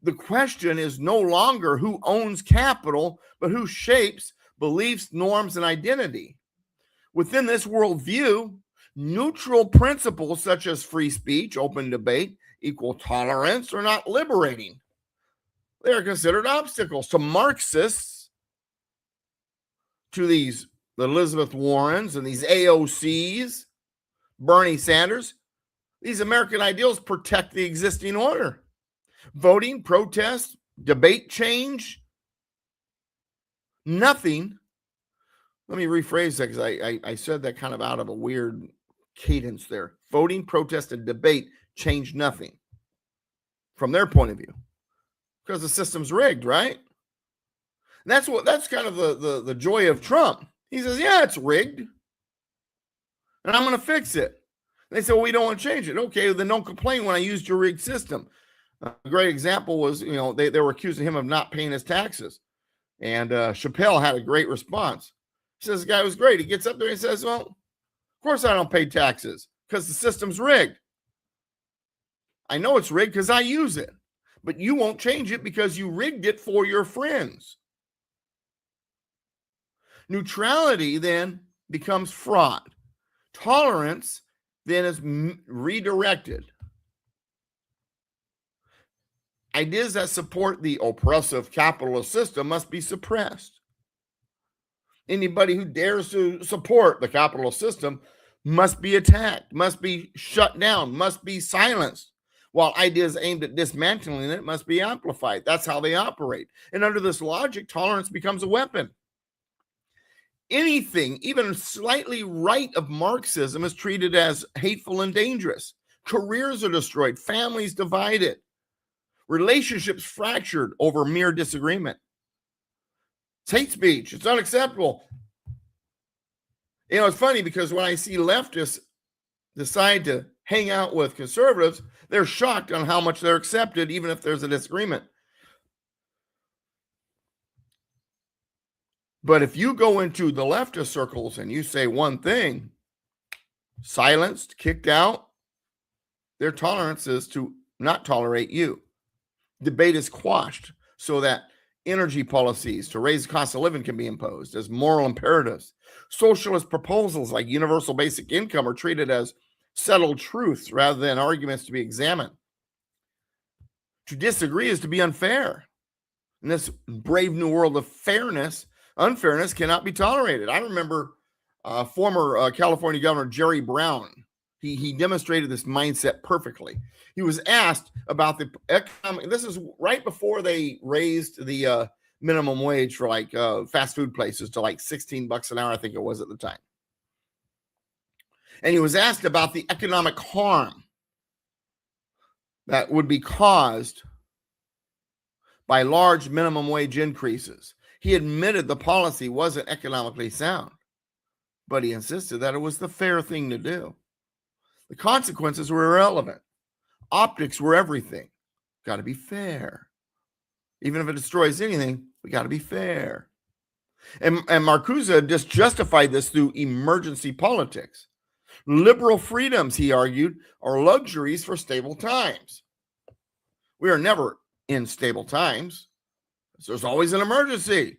The question is no longer who owns capital, but who shapes beliefs, norms, and identity. Within this worldview, neutral principles such as free speech, open debate, equal tolerance are not liberating. They are considered obstacles to Marxists, to these Elizabeth Warrens and these AOCs, Bernie Sanders. These American ideals protect the existing order. Voting, protest, debate change, nothing. Let me rephrase that because I said that kind of out of a weird cadence there. Voting, protest, and debate change nothing from their point of view because the system's rigged, right? And that's kind of the joy of Trump. He says, yeah, it's rigged, and I'm going to fix it. And they say, well, we don't want to change it. Okay, then don't complain when I used your rigged system. A great example was, they were accusing him of not paying his taxes. And Chappelle had a great response. He says, the guy was great. He gets up there and says, well, of course I don't pay taxes because the system's rigged. I know it's rigged because I use it. But you won't change it because you rigged it for your friends. Neutrality then becomes fraud. Tolerance then is redirected. Ideas that support the oppressive capitalist system must be suppressed. Anybody who dares to support the capitalist system must be attacked, must be shut down, must be silenced, while ideas aimed at dismantling it must be amplified. That's how they operate. And under this logic, tolerance becomes a weapon. Anything, even slightly right of Marxism, is treated as hateful and dangerous. Careers are destroyed, families divided, relationships fractured over mere disagreement. It's hate speech. It's unacceptable. It's funny because when I see leftists decide to hang out with conservatives, they're shocked on how much they're accepted, even if there's a disagreement. But if you go into the leftist circles and you say one thing, silenced, kicked out, their tolerance is to not tolerate you. Debate is quashed so that energy policies to raise the cost of living can be imposed as moral imperatives. Socialist proposals like universal basic income are treated as settled truths rather than arguments to be examined. To disagree is to be unfair. In this brave new world of fairness, unfairness cannot be tolerated. I remember former California Governor Jerry Brown. He demonstrated this mindset perfectly. He was asked about the economic, this is right before they raised the minimum wage for like fast food places to like $16 an hour, I think it was at the time. And he was asked about the economic harm that would be caused by large minimum wage increases. He admitted the policy wasn't economically sound, but he insisted that it was the fair thing to do. The consequences were irrelevant. Optics were everything. Got to be fair. Even if it destroys anything, we got to be fair. And Marcuse just justified this through emergency politics. Liberal freedoms, he argued, are luxuries for stable times. We are never in stable times. There's always an emergency.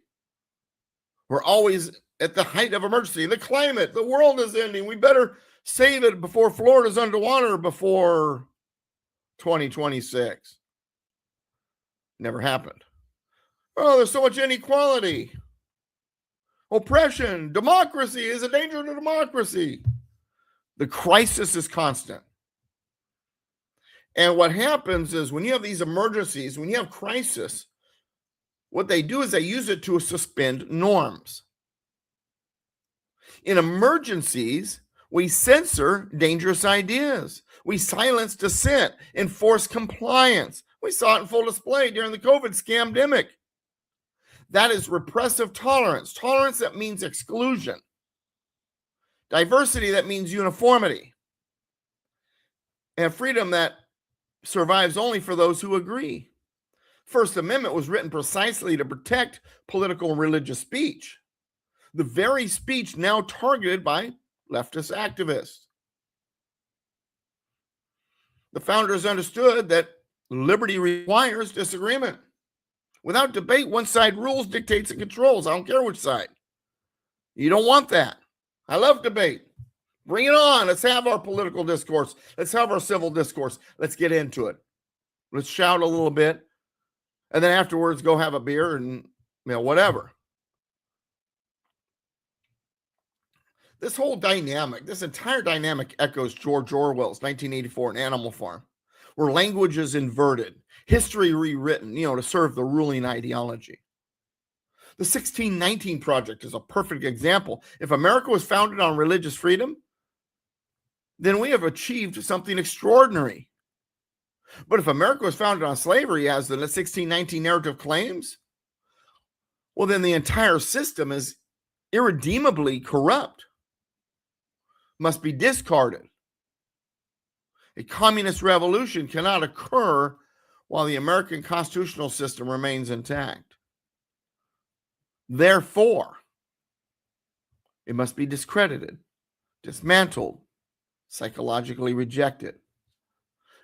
We're always at the height of emergency. The climate, the world is ending. We better save it before Florida's underwater before 2026. Never happened. Oh, there's so much inequality. Oppression, democracy is a danger to democracy. The crisis is constant. And what happens is when you have these emergencies, when you have crisis, what they do is they use it to suspend norms. In emergencies, we censor dangerous ideas. We silence dissent, enforce compliance. We saw it in full display during the COVID scamdemic. That is repressive tolerance. Tolerance that means exclusion. Diversity that means uniformity. And freedom that survives only for those who agree. First Amendment was written precisely to protect political and religious speech. The very speech now targeted by leftist activists. The founders understood that liberty requires disagreement. Without debate, one side rules, dictates, and controls. I don't care which side. You don't want that. I love debate. Bring it on. Let's have our political discourse. Let's have our civil discourse. Let's get into it. Let's shout a little bit. And then afterwards, go have a beer and whatever. This whole dynamic, this entire dynamic echoes George Orwell's 1984 An Animal Farm, where language is inverted, history rewritten, to serve the ruling ideology. The 1619 Project is a perfect example. If America was founded on religious freedom, then we have achieved something extraordinary. But if America was founded on slavery, as the 1619 narrative claims, well, then the entire system is irredeemably corrupt, must be discarded. A communist revolution cannot occur while the American constitutional system remains intact. Therefore, it must be discredited, dismantled, psychologically rejected.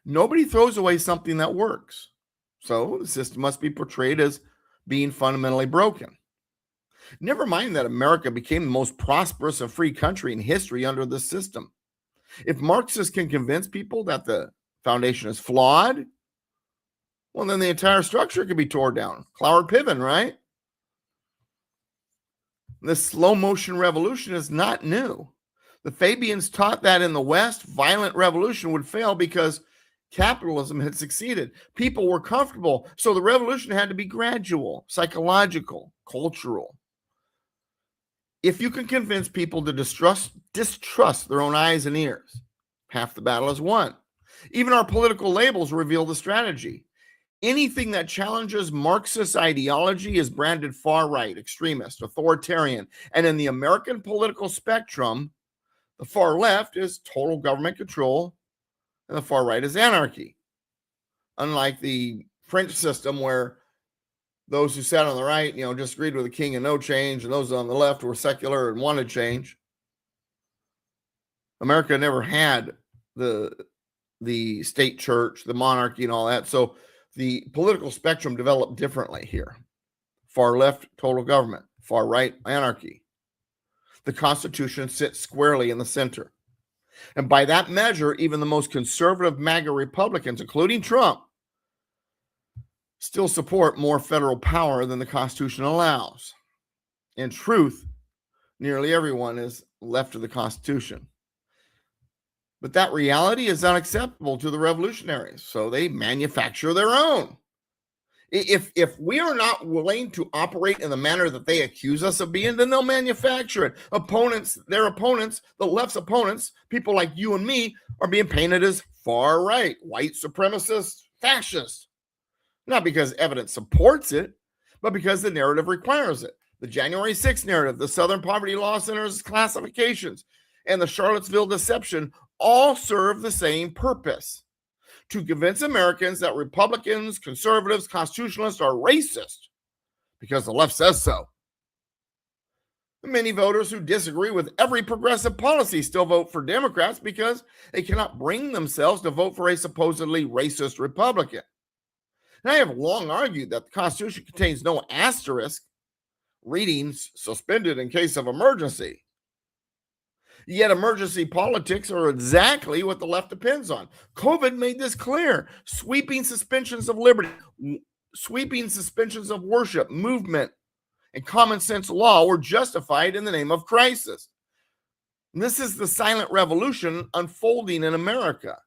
Nobody throws away something that works. So the system must be portrayed as being fundamentally broken. Never mind that America became the most prosperous and free country in history under this system. If Marxists can convince people that the foundation is flawed, well, then the entire structure could be torn down. Cloward Piven, right? This slow motion revolution is not new. The Fabians taught that in the West, violent revolution would fail because capitalism had succeeded. People were comfortable. So the revolution had to be gradual, psychological, cultural. If you can convince people to distrust their own eyes and ears, half the battle is won. Even our political labels reveal the strategy. Anything that challenges Marxist ideology is branded far right, extremist, authoritarian. And in the American political spectrum, the far left is total government control and the far right is anarchy. Unlike the French system where those who sat on the right, disagreed with the king and no change, and those on the left were secular and wanted change. America never had the state church, the monarchy, and all that. So the political spectrum developed differently here. Far left, total government. Far right, anarchy. The Constitution sits squarely in the center. And by that measure, even the most conservative MAGA Republicans, including Trump, still support more federal power than the Constitution allows. In truth, nearly everyone is left of the Constitution. But that reality is unacceptable to the revolutionaries, so they manufacture their own. If we are not willing to operate in the manner that they accuse us of being, then they'll manufacture it. Their opponents, the left's opponents, people like you and me, are being painted as far right, white supremacists, fascists. Not because evidence supports it, but because the narrative requires it. The January 6th narrative, the Southern Poverty Law Center's classifications, and the Charlottesville deception all serve the same purpose: to convince Americans that Republicans, conservatives, constitutionalists are racist because the left says so. Many voters who disagree with every progressive policy still vote for Democrats because they cannot bring themselves to vote for a supposedly racist Republican. And I have long argued that the Constitution contains no asterisk, readings suspended in case of emergency. Yet emergency politics are exactly what the left depends on. COVID made this clear. Sweeping suspensions of liberty, sweeping suspensions of worship, movement, and common sense law were justified in the name of crisis. And this is the silent revolution unfolding in America.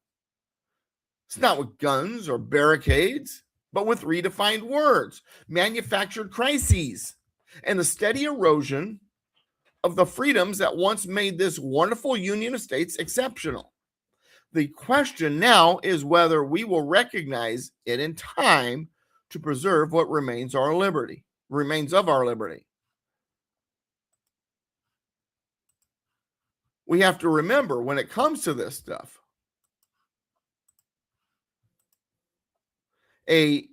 It's not with guns or barricades, but with redefined words, manufactured crises, and the steady erosion of the freedoms that once made this wonderful union of states exceptional. The question now is whether we will recognize it in time to preserve what remains of our liberty. We have to remember when it comes to this stuff, a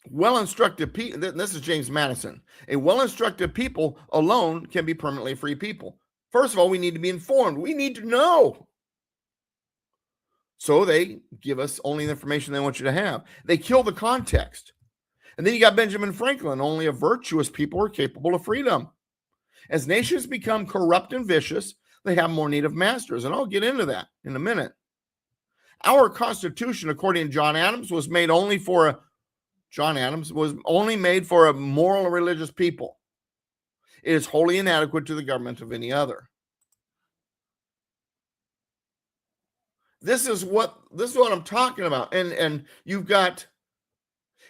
well-instructed people, this is James Madison, a well-instructed people alone can be permanently free people. First of all, we need to be informed. We need to know. So they give us only the information they want you to have. They kill the context. And then you got Benjamin Franklin, only a virtuous people are capable of freedom. As nations become corrupt and vicious, they have more need of masters. And I'll get into that in a minute. Our Constitution, according to John Adams, was only made for a moral and religious people. It is wholly inadequate to the government of any other. This is what I'm talking about. And you've got,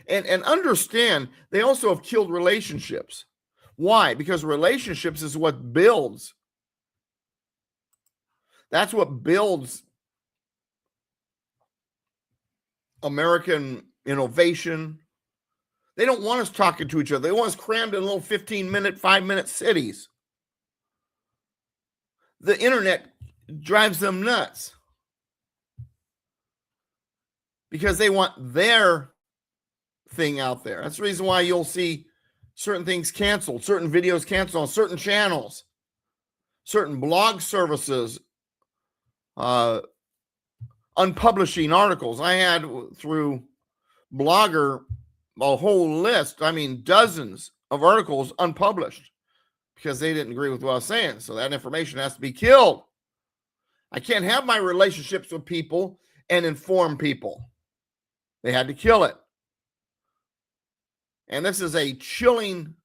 and understand, they also have killed relationships. Why? Because relationships is what builds. That's what builds American innovation. They don't want us talking to each other. They want us crammed in little 15-minute, 5-minute cities. The internet drives them nuts because they want their thing out there. That's the reason why you'll see certain things canceled, certain videos canceled on certain channels, certain blog services, unpublishing articles. I had through Blogger a whole list, dozens of articles unpublished because they didn't agree with what I was saying. So that information has to be killed. I can't have my relationships with people and inform people. They had to kill it. And this is a chilling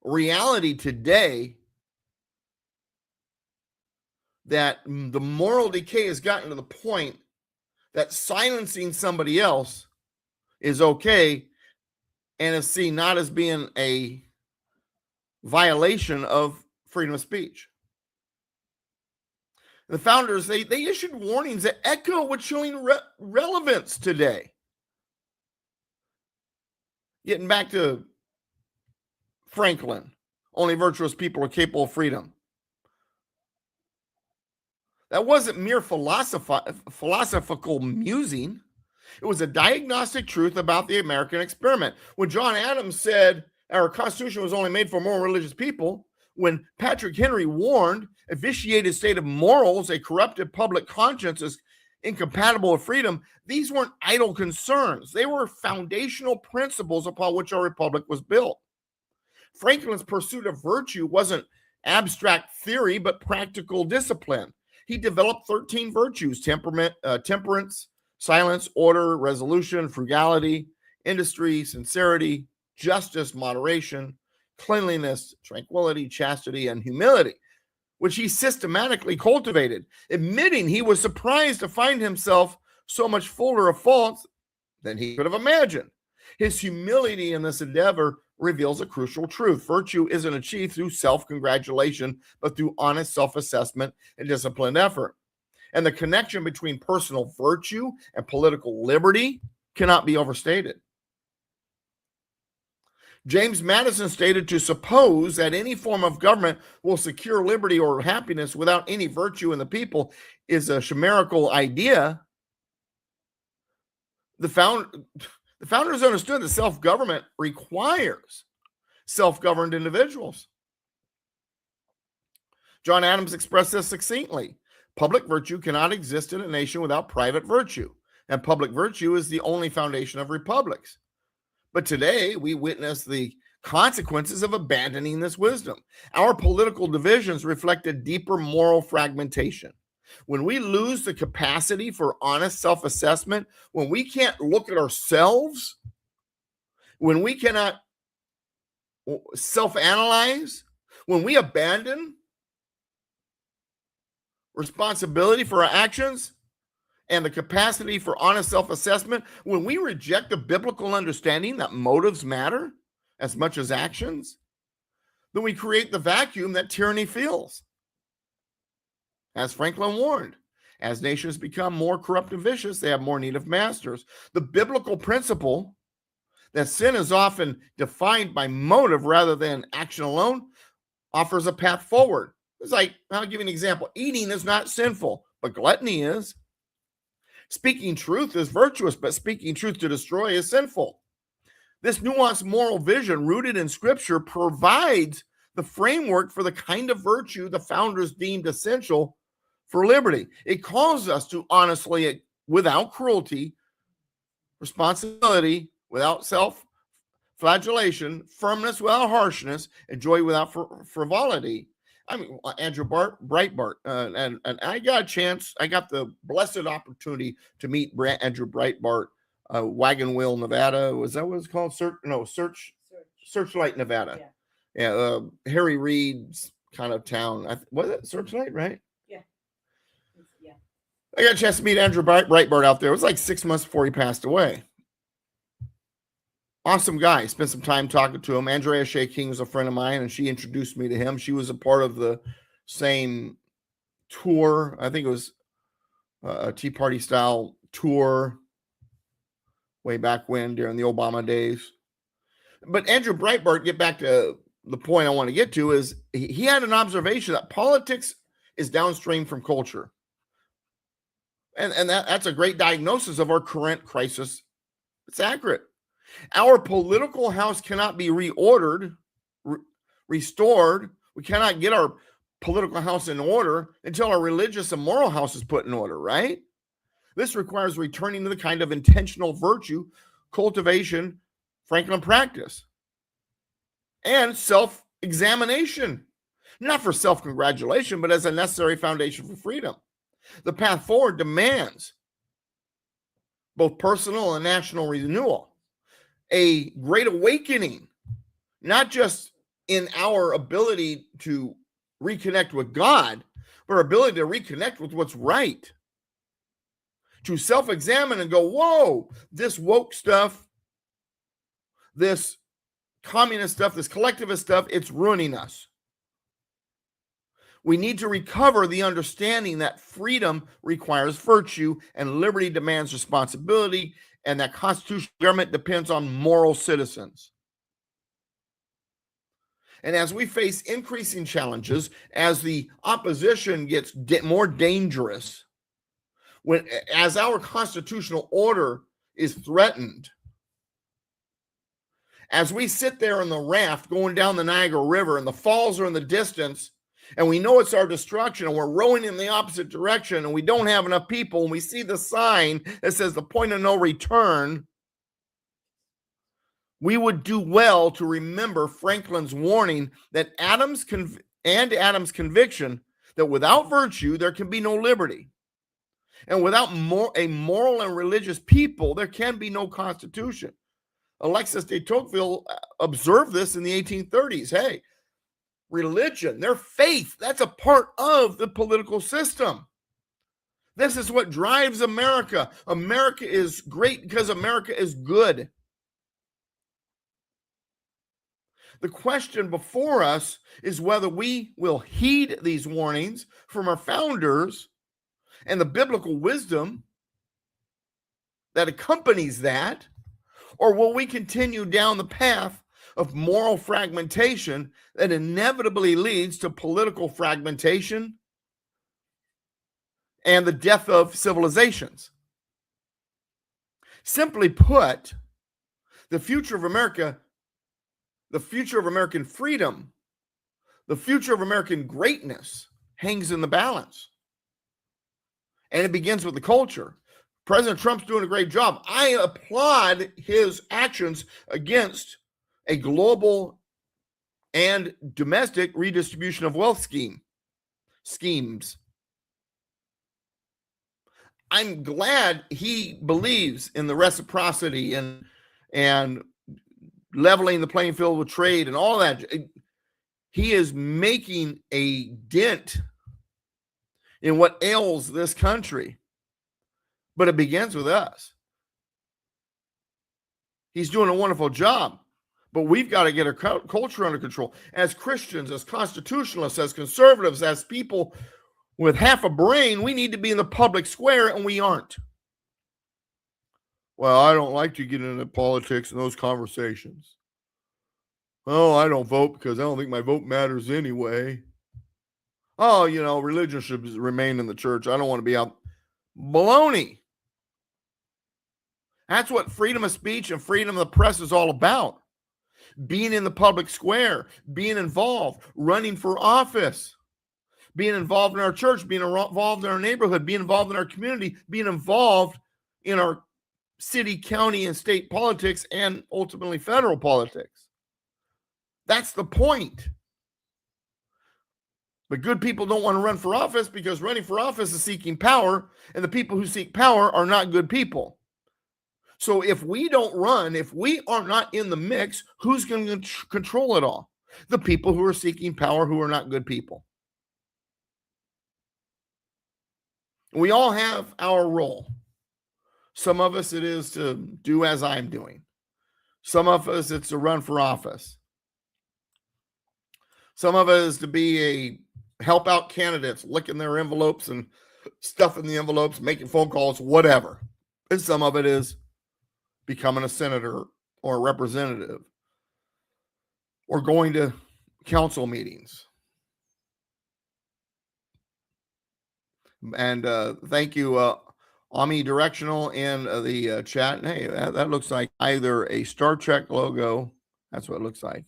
reality today that the moral decay has gotten to the point that silencing somebody else is okay and is seen not as being a violation of freedom of speech. The founders, they issued warnings that echo with chilling relevance today. Getting back to Franklin, only virtuous people are capable of freedom. That wasn't mere philosophical musing. It was a diagnostic truth about the American experiment. When John Adams said our Constitution was only made for moral religious people, when Patrick Henry warned a vitiated state of morals, a corrupted public conscience is incompatible with freedom, these weren't idle concerns. They were foundational principles upon which our republic was built. Franklin's pursuit of virtue wasn't abstract theory, but practical discipline. He developed 13 virtues: temperance, silence, order, resolution, frugality, industry, sincerity, justice, moderation, cleanliness, tranquility, chastity, and humility, which he systematically cultivated, admitting he was surprised to find himself so much fuller of faults than he could have imagined. His humility in this endeavor reveals a crucial truth. Virtue isn't achieved through self-congratulation, but through honest self-assessment and disciplined effort. And the connection between personal virtue and political liberty cannot be overstated. James Madison stated, to suppose that any form of government will secure liberty or happiness without any virtue in the people is a chimerical idea. The founders understood that self-government requires self-governed individuals. John Adams expressed this succinctly. Public virtue cannot exist in a nation without private virtue, and public virtue is the only foundation of republics. But today, we witness the consequences of abandoning this wisdom. Our political divisions reflect a deeper moral fragmentation. When we lose the capacity for honest self-assessment, when we can't look at ourselves, when we cannot self-analyze, when we abandon responsibility for our actions and the capacity for honest self-assessment, when we reject the biblical understanding that motives matter as much as actions, then we create the vacuum that tyranny fills. As Franklin warned, as nations become more corrupt and vicious, they have more need of masters. The biblical principle that sin is often defined by motive rather than action alone offers a path forward. It's like, I'll give you an example. Eating is not sinful, but gluttony is. Speaking truth is virtuous, but speaking truth to destroy is sinful. This nuanced moral vision rooted in Scripture provides the framework for the kind of virtue the founders deemed essential for liberty. It calls us to honestly, without cruelty, responsibility without self-flagellation, firmness without harshness, and joy without frivolity. I mean, Andrew Breitbart, and I got a chance, I got the blessed opportunity to meet Andrew Breitbart, Wagon Wheel, Nevada. Was that what it's called? Searchlight, Nevada. Yeah, Harry Reid's kind of town. Was it Searchlight, right? Yeah. I got a chance to meet Andrew Breitbart out there. It was like 6 months before he passed away. Awesome guy. Spent some time talking to him. Andrea Shea King was a friend of mine, and she introduced me to him. She was a part of the same tour. I think it was a Tea Party style tour way back when, during the Obama days. But Andrew Breitbart, get back to the point I want to get to, is he had an observation that politics is downstream from culture. And that's a great diagnosis of our current crisis. It's accurate. Our political house cannot be reordered, restored. We cannot get our political house in order until our religious and moral house is put in order, right? This requires returning to the kind of intentional virtue cultivation Franklin practiced, and self-examination, not for self-congratulation, but as a necessary foundation for freedom. The path forward demands both personal and national renewal, a great awakening, not just in our ability to reconnect with God, but our ability to reconnect with what's right. To self-examine and go, whoa, this woke stuff, this communist stuff, this collectivist stuff, it's ruining us. We need to recover the understanding that freedom requires virtue and liberty demands responsibility, and that constitutional government depends on moral citizens. And as we face increasing challenges, as the opposition gets more dangerous, as our constitutional order is threatened, as we sit there in the raft going down the Niagara River and the falls are in the distance, and we know it's our destruction, and we're rowing in the opposite direction, and we don't have enough people, and we see the sign that says the point of no return, we would do well to remember Franklin's warning that Adam's conviction that without virtue, there can be no liberty. And without a moral and religious people, there can be no constitution. Alexis de Tocqueville observed this in the 1830s. Hey, religion, their faith, that's a part of the political system. This is what drives America. America is great because America is good. The question before us is whether we will heed these warnings from our founders and the biblical wisdom that accompanies that, or will we continue down the path of moral fragmentation that inevitably leads to political fragmentation and the death of civilizations? Simply put, the future of America, the future of American freedom, the future of American greatness hangs in the balance. And it begins with the culture. President Trump's doing a great job. I applaud his actions against a global and domestic redistribution of wealth schemes. I'm glad he believes in the reciprocity and leveling the playing field with trade and all that. He is making a dent in what ails this country. But it begins with us. He's doing a wonderful job, but we've got to get our culture under control. As Christians, as constitutionalists, as conservatives, as people with half a brain, we need to be in the public square, and we aren't. Well, I don't like to get into politics and those conversations. Oh, I don't vote because I don't think my vote matters anyway. Oh, religion should remain in the church. I don't want to be out. Baloney. That's what freedom of speech and freedom of the press is all about. Being in the public square, being involved, running for office, being involved in our church, being involved in our neighborhood, being involved in our community, being involved in our city, county, and state politics, and ultimately federal politics. That's the point. But good people don't want to run for office because running for office is seeking power, and the people who seek power are not good people. So if we don't run, if we are not in the mix, who's going to control it all? The people who are seeking power, who are not good people. We all have our role. Some of us, it is to do as I'm doing. Some of us, it's to run for office. Some of us to be help out candidates, licking their envelopes and stuffing the envelopes, making phone calls, whatever. And some of it is becoming a senator or a representative or going to council meetings. And thank you, omnidirectional in the chat. And hey, that looks like either a Star Trek logo. That's what it looks like.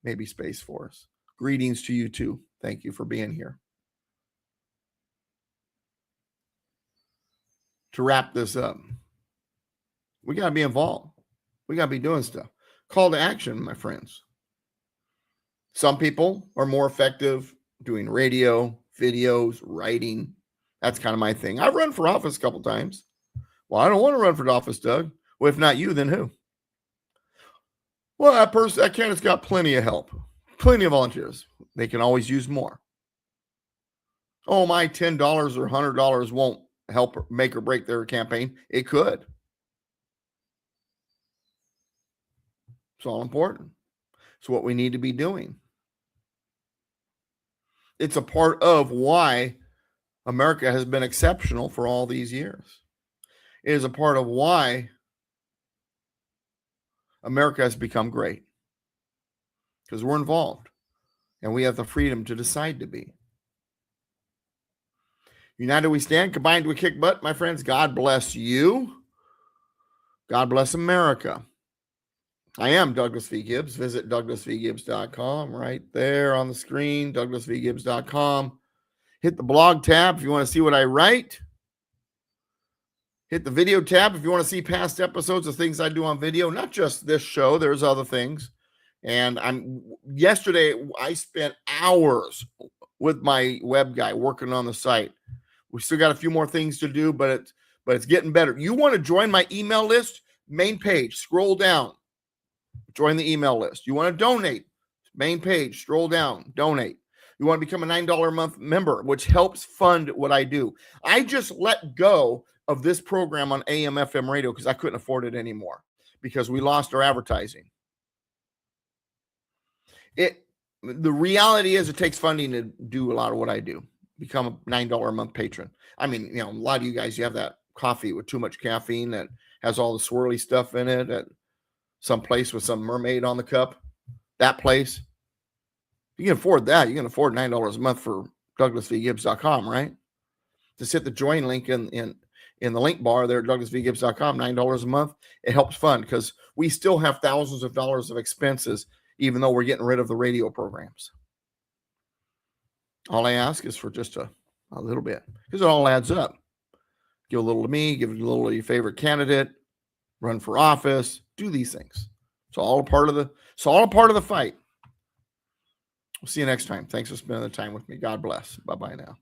Maybe Space Force. Greetings to you too. Thank you for being here. To wrap this up, we got to be involved. We got to be doing stuff. Call to action, my friends. Some people are more effective doing radio, videos, writing. That's kind of my thing. I've run for office a couple times. Well, I don't want to run for office, Doug. Well, if not you, then who? Well, that candidate's got plenty of help, plenty of volunteers. They can always use more. Oh, my $10 or $100 won't help make or break their campaign. It could. It's all important. It's what we need to be doing. It's a part of why America has been exceptional for all these years. It is a part of why America has become great, because we're involved and we have the freedom to decide to be. United we stand, combined we kick butt, my friends. God bless you. God bless America. I am Douglas V. Gibbs. Visit douglasvgibbs.com right there on the screen, douglasvgibbs.com. Hit the blog tab if you want to see what I write. Hit the video tab if you want to see past episodes of things I do on video, not just this show. There's other things. And yesterday I spent hours with my web guy working on the site. We still got a few more things to do, but it's getting better. You want to join my email list? Main page, scroll down. Join the email list. You want to donate? Main page, scroll down, donate. You want to become a $9 a month member, which helps fund what I do. I just let go of this program on AM, FM radio because I couldn't afford it anymore because we lost our advertising. The reality is it takes funding to do a lot of what I do. Become a $9 a month patron. I mean, a lot of you guys, you have that coffee with too much caffeine that has all the swirly stuff in it at some place with some mermaid on the cup. That place. You can afford that. You can afford $9 a month for douglasvgibbs.com, right? Just hit the join link in the link bar there at douglasvgibbs.com, $9 a month. It helps fund because we still have thousands of dollars of expenses, even though we're getting rid of the radio programs. All I ask is for just a little bit because it all adds up. Give a little to me, give a little to your favorite candidate, run for office, do these things. It's all a part of the fight. We'll see you next time. Thanks for spending the time with me. God bless. Bye-bye now.